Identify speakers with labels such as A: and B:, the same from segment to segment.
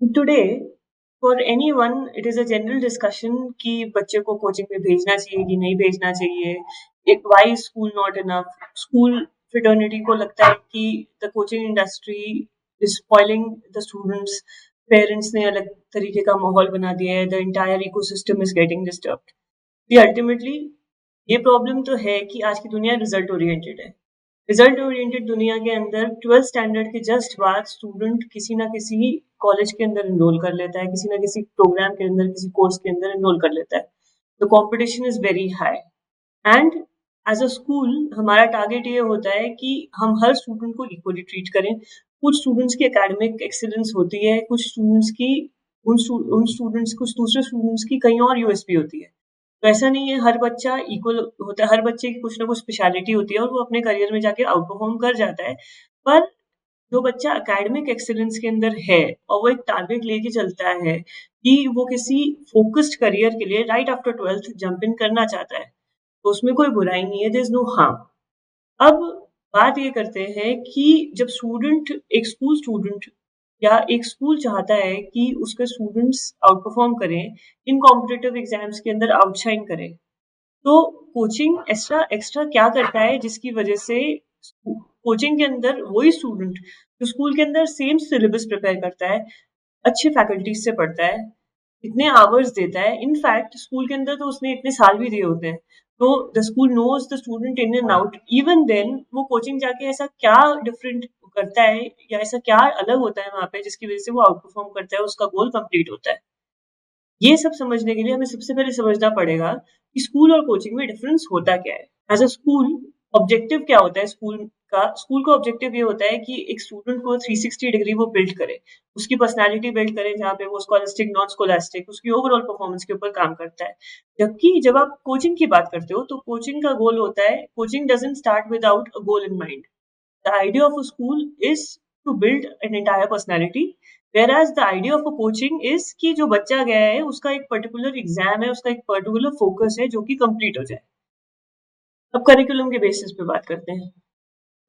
A: Today, for anyone, it is a general discussion कि बच्चे को कोचिंग में भेजना चाहिए कि नहीं भेजना चाहिए. Why is school not enough? School fraternity को लगता है कि the coaching industry is spoiling the students. Parents ने अलग तरीके का माहौल बना दिया है. The entire ecosystem is getting disturbed. Ultimately, ये प्रॉब्लम तो है कि आज की दुनिया रिजल्ट ओरिएंटेड है. रिजल्ट ओरिएंटेड दुनिया के अंदर 12th स्टैंडर्ड के जस्ट बाद स्टूडेंट किसी ना किसी कॉलेज के अंदर एनरोल कर लेता है, किसी ना किसी प्रोग्राम के अंदर, किसी कोर्स के अंदर एनरोल कर लेता है. The competition is very high and as a school हमारा टारगेट ये होता है कि हम हर स्टूडेंट को इक्वली ट्रीट करें. कुछ स्टूडेंट्स की एकेडमिक एक्सीलेंस होती है, कुछ स्टूडेंट्स की उन स्टूडेंट्स कुछ दूसरे स्टूडेंट्स की कहीं और यूएसपी होती है. तो ऐसा नहीं है हर बच्चा इक्वल होता है, हर बच्चे की कुछ ना कुछ स्पेशलिटी होती है और वो अपने करियर में जाके आउट परफॉर्म कर जाता है. पर जो बच्चा एकेडमिक एक्सीलेंस के अंदर है और वो एक टारगेट लेके चलता है कि वो किसी फोकस्ड करियर के लिए right after 12th jump in करना चाहता है, तो उसमें कोई बुराई नहीं है, देयर इज नो हार्म. अब बात ये करते हैं कि जब स्टूडेंट एक स्टूडेंट या एक स्कूल चाहता है कि उसके स्टूडेंट्स आउट परफॉर्म करें, इन कॉम्पिटिटिव एग्जाम्स के अंदर आउटशाइन करें, तो कोचिंग एक्स्ट्रा एक्स्ट्रा क्या करता है जिसकी वजह से कोचिंग के अंदर वही स्टूडेंट जो स्कूल के अंदर सेम सिलेबस प्रिपेयर करता है, अच्छे फैकल्टीज से पढ़ता है, इतने आवर्स देता है, इनफैक्ट स्कूल के अंदर तो उसने इतने साल भी दिए होते हैं, तो the school knows the student in and out. Even then वो कोचिंग जाके ऐसा क्या डिफरेंट करता है या ऐसा क्या अलग होता है वहां पे जिसकी वजह से वो आउट परफॉर्म करता है, उसका गोल कंप्लीट होता है. ये सब समझने के लिए हमें सबसे पहले समझना पड़ेगा कि स्कूल और कोचिंग में डिफरेंस होता क्या है. एज अ स्कूल ऑब्जेक्टिव क्या होता है स्कूल का? स्कूल का ऑब्जेक्टिव ये होता है कि एक स्टूडेंट को 360 डिग्री वो बिल्ड करे, उसकी पर्सनालिटी बिल्ड करे, जहाँ पे वो स्कॉलस्टिक नॉन स्कॉलस्टिक उसकी ओवरऑल परफॉर्मेंस के ऊपर काम करता है. जबकि जब आप कोचिंग की बात करते हो तो कोचिंग का गोल होता है, coaching doesn't start without a goal in mind. The idea of a school is to build an entire personality, whereas the idea of a coaching is कि जो बच्चा गया है उसका एक पर्टिकुलर एग्जाम है, उसका एक पर्टिकुलर फोकस है जो कि कंप्लीट हो जाए. अब करिकुलम के बेसिस पे बात करते हैं.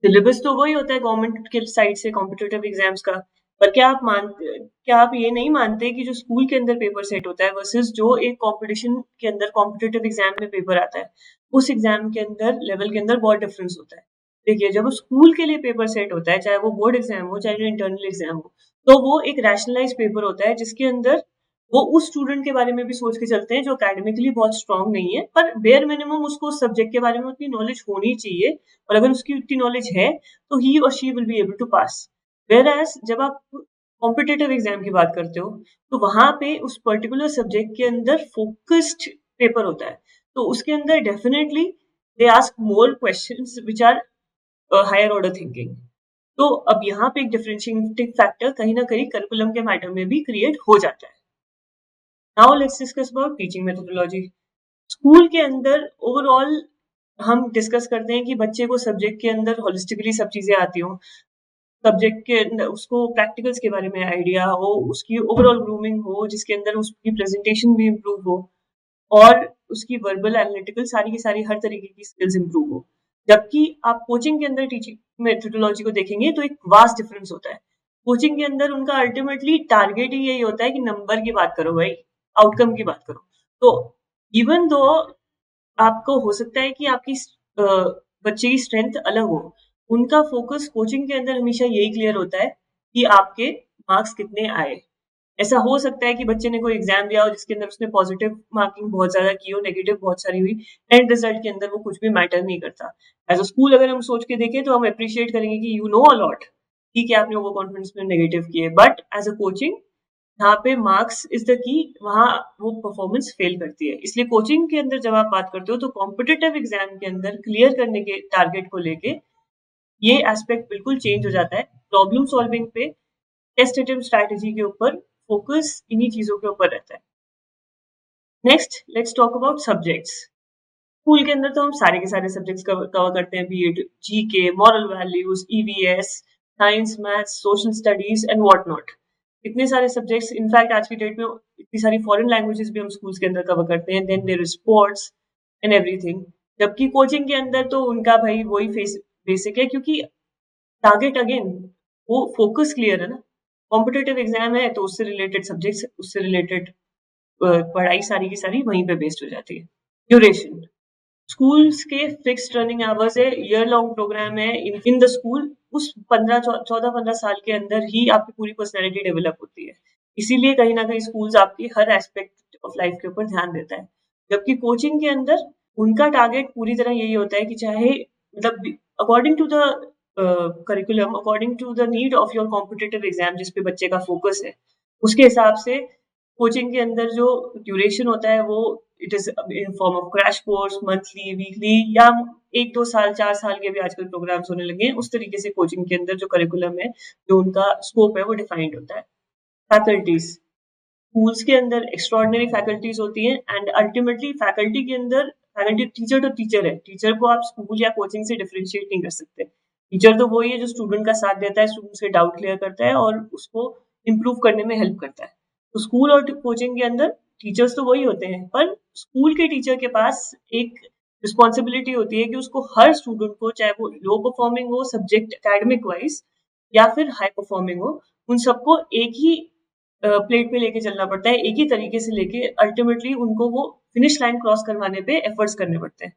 A: सिलेबस तो वही होता है गवर्नमेंट के साइड से कॉम्पिटिटिव एग्जाम्स का. पर क्या आप ये नहीं मानते कि जो स्कूल के अंदर पेपर सेट होता है वर्सेस जो एक कंपटीशन के अंदर कॉम्पिटिटिव एग्जाम में पेपर आता है, उस एग्जाम के अंदर लेवल के अंदर बहुत डिफरेंस होता है. देखिए, जब स्कूल के लिए पेपर सेट होता है, चाहे वो बोर्ड एग्जाम हो चाहे इंटरनल एग्जाम हो, तो वो एक रैशनलाइज पेपर होता है जिसके अंदर वो उस स्टूडेंट के बारे में भी सोच के चलते हैं जो एकेडमिकली बहुत स्ट्रांग नहीं है, पर बेयर मिनिमम उसको उस सब्जेक्ट के बारे में उतनी नॉलेज होनी चाहिए, और अगर उसकी उतनी नॉलेज है तो ही और she will be able to pass. Whereas जब आप कॉम्पिटिटिव एग्जाम की बात करते हो तो वहां पे उस पर्टिकुलर सब्जेक्ट के अंदर फोकस्ड पेपर होता है, तो उसके अंदर definitely they ask more questions which are higher order thinking. तो अब यहाँ पे एक डिफरेंशिएटिंग फैक्टर कहीं ना कहीं करिकुलम के मैटर में भी क्रिएट हो जाता है. Now let's discuss about teaching methodology. School के अंदर ओवरऑल हम डिस्कस करते हैं कि बच्चे को सब्जेक्ट के अंदर होलिस्टिकली सब चीजें आती हों, सब्जेक्ट के अंदर उसको प्रैक्टिकल्स के बारे में आइडिया हो, उसकी ओवरऑल ग्रूमिंग हो जिसके अंदर उसकी प्रेजेंटेशन भी इम्प्रूव हो, और उसकी वर्बल एनालिटिकल सारी की सारी हर तरीके की स्किल्स इम्प्रूव हो. जबकि आप कोचिंग के अंदर टीचिंग मेथोडोलॉजी को देखेंगे तो एक वास्ट डिफरेंस होता है. कोचिंग के अंदर उनका अल्टीमेटली टारगेट ही यही होता है कि नंबर की बात करो भाई, आउटकम की बात करो. तो इवन दो आपको हो सकता है कि आपकी बच्चे की स्ट्रेंथ अलग हो, उनका फोकस कोचिंग के अंदर हमेशा यही क्लियर होता है कि आपके मार्क्स कितने आए. ऐसा हो सकता है कि बच्चे ने कोई एग्जाम दिया हो जिसके अंदर उसने पॉजिटिव मार्किंग बहुत ज्यादा की हो, नेगेटिव बहुत सारी हुई, एंड रिजल्ट के अंदर वो कुछ भी मैटर नहीं करता. एज अ स्कूल अगर हम सोच के देखें तो हम अप्रिशिएट करेंगे कि यू नो अ लॉट, ठीक है आपने ओवर कॉन्फिडेंस में नेगेटिव किए, बट एज अ कोचिंग जहाँ पे मार्क्स इज द की, वहाँ वो परफॉर्मेंस फेल करती है. इसलिए कोचिंग के अंदर जब आप बात करते हो तो कॉम्पिटिटिव एग्जाम के अंदर क्लियर करने के टारगेट को लेके ये एस्पेक्ट बिल्कुल चेंज हो जाता है. प्रॉब्लम सॉल्विंग पे, टेस्ट अटेम्प्ट स्ट्रैटेजी के ऊपर फोकस इन्हीं चीजों के ऊपर रहता है. Next let's talk about subjects. School के अंदर तो हम सारे के सारे सब्जेक्ट्स कवर करते हैं, B it GK, moral values, EVS, science, maths, social studies and what not. इतने सारे सब्जेक्ट्स, इनफैक्ट आज की डेट में इतनी सारी फॉरेन लैंग्वेजेस भी हम स्कूल्स के अंदर कवर करते हैं. Then there is sports and everything. जबकि कोचिंग के अंदर तो उनका भाई वही फेस बेसिक है, क्योंकि टारगेट अगेन वो फोकस क्लियर है ना. कॉम्पिटिटिव एग्जाम है तो उससे रिलेटेड सब्जेक्ट्स, उससे रिलेटेड पढ़ाई सारी की सारी वहीं पे बेस्ड हो जाती है। ड्यूरेशन, स्कूल्स के फिक्स्ड रनिंग आवर्स है, ईयर लॉन्ग प्रोग्राम है इन द स्कूल। उस 14-15 साल के अंदर ही आपकी पूरी पर्सनैलिटी डेवलप होती है। इसीलिए कहीं न कहीं स्कूल्स आपकी हर एस्पेक्ट ऑफ लाइफ के ऊपर ध्यान देता है। जबकि कोचिंग के अंदर उनका टारगेट पूरी तरह यही होता है कि चाहे मतलब according to the curriculum, according to the need of your competitive exam जिस पे बच्चे का फोकस है, उसके हिसाब से कोचिंग के अंदर जो ड्यूरेशन होता है वो it is in form of crash course, monthly, weekly या 1-2 साल, 4 साल के भी आजकल प्रोग्राम्स होने लगे हैं। उस तरीके से कोचिंग के अंदर जो करिकुलम है, जो उनका स्कोप है वो डिफाइंड होता है। फैकल्टीज, स्कूल्स के अंदर एक्स्ट्रॉर्डिनरी फैकल्टीज होती हैं एंड अल्टीमेटली फैकल्टी के अंदर फैकल्टी टीचर तो टीचर है। टीचर को आप स्कूल या कोचिंग से डिफरेंशिएट नहीं कर सकते। टीचर तो वही है जो स्टूडेंट का साथ देता है, स्टूडेंट्स के डाउट क्लियर करता है और उसको इम्प्रूव करने में हेल्प करता है। तो स्कूल और कोचिंग के अंदर टीचर्स तो वही होते हैं, पर स्कूल के टीचर के पास एक रिस्पॉन्सिबिलिटी होती है कि उसको हर स्टूडेंट को, चाहे वो लो परफॉर्मिंग हो सब्जेक्ट एकेडमिक वाइज या फिर हाई परफॉर्मिंग हो, उन सबको एक ही प्लेट पे लेके चलना पड़ता है, एक ही तरीके से लेके अल्टीमेटली उनको वो फिनिश लाइन क्रॉस करवाने पे एफर्ट्स करने पड़ते हैं।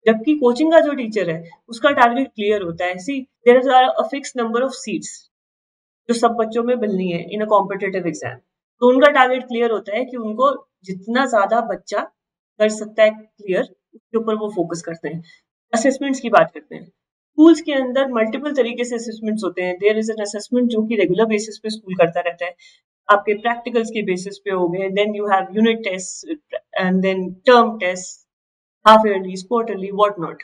A: जबकि कोचिंग का जो टीचर है, उसका टारगेट क्लियर होता है। See there is a fixed number of seats जो सब बच्चों में मिलनी है इन अ कॉम्पिटिटिव एग्जाम। तो उनका टारगेट क्लियर होता है कि उनको जितना ज्यादा बच्चा कर सकता है क्लियर, उसके ऊपर वो फोकस करते हैं। असेसमेंट्स की बात करते हैं। स्कूल्स के अंदर मल्टीपल तरीके से असेसमेंट्स होते हैं। देयर इज एन असेसमेंट जो कि रेगुलर बेसिस पे स्कूल करता रहता है। आपके प्रैक्टिकल्स के बेसिस पे हो गए, then you have unit test and then term test, half yearly, quarterly, what not.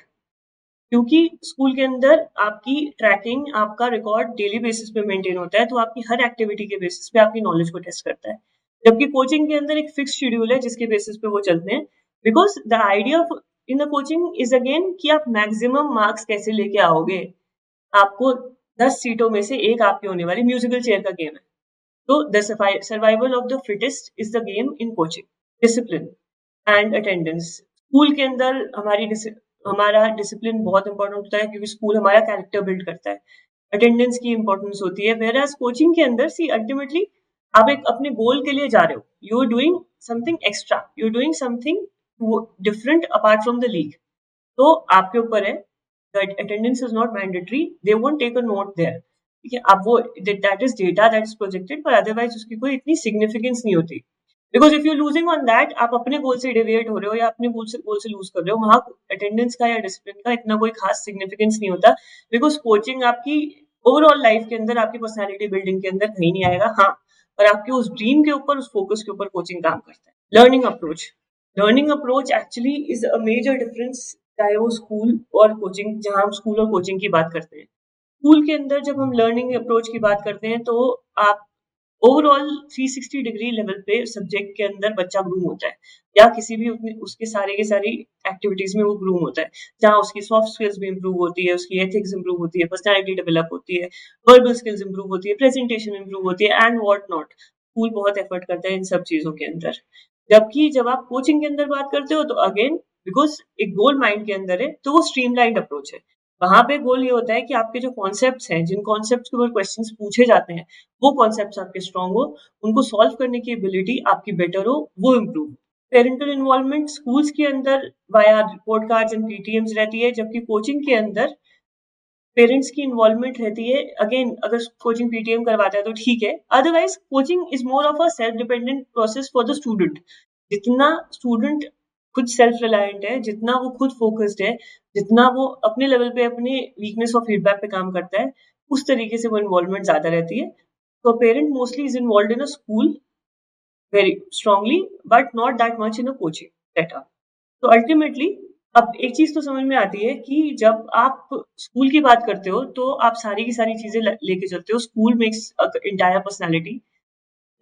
A: क्योंकि स्कूल के अंदर आपकी ट्रैकिंग, आपका रिकॉर्ड डेली बेसिस पे मेंटेन होता है, तो आपकी हर एक्टिविटी के बेसिस पे आपकी नॉलेज को टेस्ट करता है। जबकि कोचिंग के अंदर एक फिक्स शेड्यूल है जिसके बेसिस पे वो चलते हैं। Because the idea of in the coaching is again कि आप मैक्सिमम मार्क्स कैसे लेके आओगे। आपको 10 सीटों में से एक आपकी होने वाली म्यूजिकल चेयर का गेम है। तो the survival of the fittest is the game in coaching. Discipline and attendance, school के अंदर हमारा डिसिप्लिन बहुत इंपॉर्टेंट होता है क्योंकि स्कूल हमारा कैरेक्टर बिल्ड करता है। अटेंडेंस की इंपॉर्टेंस होती है, वेयर एज कोचिंग के अंदर सी अल्टीमेटली आप एक अपने गोल के लिए जा रहे हो, you are doing something extra, you are doing something different apart from the league. तो आपके ऊपर है, that attendance is not mandatory, they won't take a note there. ठीक है, अब वो that is data that is projected, पर otherwise उसकी कोई इतनी सिग्निफिकेंस नहीं होती। Because if you losing on that, आप अपने गोल से डेविएट हो रहे हो या अपने गोल से लूज कर रहे हो, वहां अटेंडेंस का या डिसिप्लिन का इतना कोई खास सिग्निफिकेंस नहीं होता। बिकॉज कोचिंग आपकी ओवरऑल लाइफ के अंदर, आपकी पर्सनैलिटी बिल्डिंग के अंदर कहीं नहीं आएगा। हाँ, पर आपके उस ड्रीम के ऊपर, उस फोकस के ऊपर कोचिंग काम करता है। Learning approach actually is a major difference, चाहे वो स्कूल और कोचिंग, जहां हम स्कूल और कोचिंग की बात करते हैं। स्कूल के अंदर जब हम लर्निंग अप्रोच की बात करते हैं तो आप ओवरऑल 360 डिग्री लेवल पे सब्जेक्ट के अंदर बच्चा ग्रूम होता है, या किसी भी उसके सारे के सारी एक्टिविटीज में वो ग्रूम होता है, जहाँ उसकी सॉफ्ट स्किल्स भी इंप्रूव होती है, उसकी एथिक्स इंप्रूव होती है, पर्सनैलिटी डेवलप होती है, वर्बल स्किल्स इंप्रूव होती है, प्रेजेंटेशन इंप्रूव होती है एंड व्हाट नॉट। स्कूल बहुत एफर्ट करता है इन सब चीजों के अंदर। जबकि जब आप कोचिंग के अंदर बात करते हो तो अगेन, बिकॉज एक गोल माइंड के अंदर है, तो वो स्ट्रीमलाइंड अप्रोच है। वहां पे गोल ये होता है कि आपके जो कॉन्सेप्ट्स हैं, जिन कॉन्सेप्ट्स के ऊपर क्वेश्चंस पूछे जाते हैं, वो कॉन्सेप्ट्स आपके स्ट्रांग हो, उनको सॉल्व करने की एबिलिटी आपकी बेटर हो, वो इम्प्रूव। पेरेंटल इन्वॉल्वमेंट स्कूल्स के अंदर via report cards and PTMs रहती है, जबकि कोचिंग के अंदर पेरेंट्स की इन्वॉल्वमेंट रहती है। अगेन, अगर कोचिंग पीटीएम करवाता है तो ठीक है, otherwise coaching is more of a self dependent process for the student. जितना स्टूडेंट खुद सेल्फ रिलायंट है, जितना वो खुद फोकस्ड है, जितना वो अपने लेवल पे अपने वीकनेस और फीडबैक पे काम करता है, उस तरीके से वो इन्वॉल्वमेंट ज्यादा रहती है। तो parent mostly is involve in a school very strongly, but not that much in a coaching setup. तो अल्टीमेटली अब एक चीज तो समझ में आती है कि जब आप स्कूल की बात करते हो तो आप सारी की सारी चीजें लेके चलते हो, स्कूल मेक्स इंटायर पर्सनालिटी।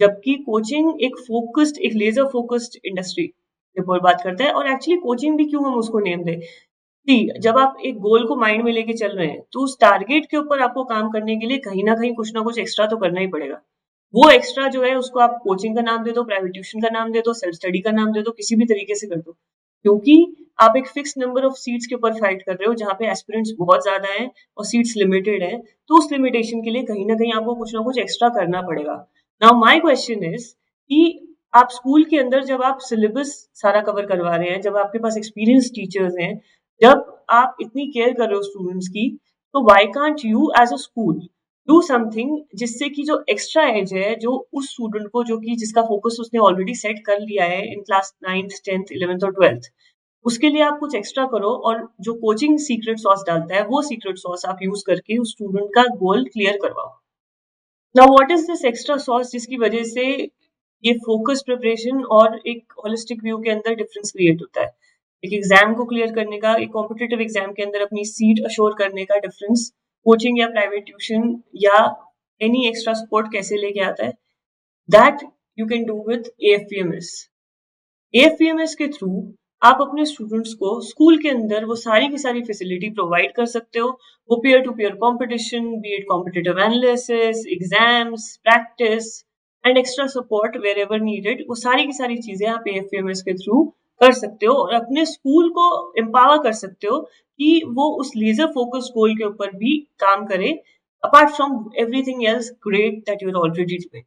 A: जबकि कोचिंग एक फोकस्ड, एक लेजर फोकस्ड इंडस्ट्री के ऊपर बात करता है। और एक्चुअली कोचिंग भी क्यों हम उसको नेम दें, सी जब आप एक गोल को माइंड में लेके चल रहे हैं तो उस टारगेट के ऊपर आपको काम करने के लिए कहीं ना कुछ एक्स्ट्रा तो करना ही पड़ेगा। वो एक्स्ट्रा जो है उसको आप कोचिंग का नाम दे दो, प्राइवेट ट्यूशन का नाम दे दो, सेल्फ स्टडी का नाम दे दो, किसी भी तरीके से कर दो, क्योंकि आप एक फिक्स नंबर ऑफ सीट्स के ऊपर फाइट कर रहे हो जहाँ पे एस्पिरेंट्स बहुत ज़्यादा हैं और सीट्स लिमिटेड हैं, तो उस लिमिटेशन के लिए कहीं न कहीं आपको कुछ ना कुछ एक्स्ट्रा करना पड़ेगा। नाउ माय क्वेश्चन इज़ कि आप स्कूल के अंदर जब आप सिलेबस सारा कवर करवा रहे हैं, जब आपके पास एक्सपीरियंस्ड टीचर्स हैं, जब आप इतनी केयर कर रहे हो स्टूडेंट्स की, तो why can't you as a school do something जिससे कि जो एक्स्ट्रा एज है, जो उस स्टूडेंट को जो कि जिसका फोकस उसने ऑलरेडी सेट कर लिया है in class 9th, 10th, 11th और 12th, उसके लिए आप कुछ एक्स्ट्रा करो और जो कोचिंग सीक्रेट सॉस डालता है, वो सीक्रेट सॉस आप यूज़ करके उस स्टूडेंट का गोल क्लियर करवाओ। Now what is this extra sauce जिसकी वजह से ये फ़ोकस प्रिपरेशन और एक होलिस्टिक व्यू के अंदर डिफरेंस क्रिएट होता है। एक एग्ज़ाम को क्लियर करने का, एक कॉम्पिटिटिव एग्ज़ाम के अंदर अपनी सीट अश्योर करने का डिफरेंस कोचिंग या प्राइवेट ट्यूशन या एनी एक्स्ट्रा सपोर्ट कैसे लेके आता है, that you can do with AFPMS. AFPMS के थ्रू आप अपने स्टूडेंट्स को स्कूल के अंदर वो सारी की सारी फैसिलिटी प्रोवाइड कर सकते हो। वो peer to peer competition, be it competitive analysis, exams, practice and extra support wherever needed, वो सारी की सारी चीजें आप एएफपीएमएस के थ्रू कर सकते हो और अपने स्कूल को एम्पावर कर सकते हो कि वो उस लेजर फोकस गोल के ऊपर भी काम करे, apart from everything else great that you are already doing.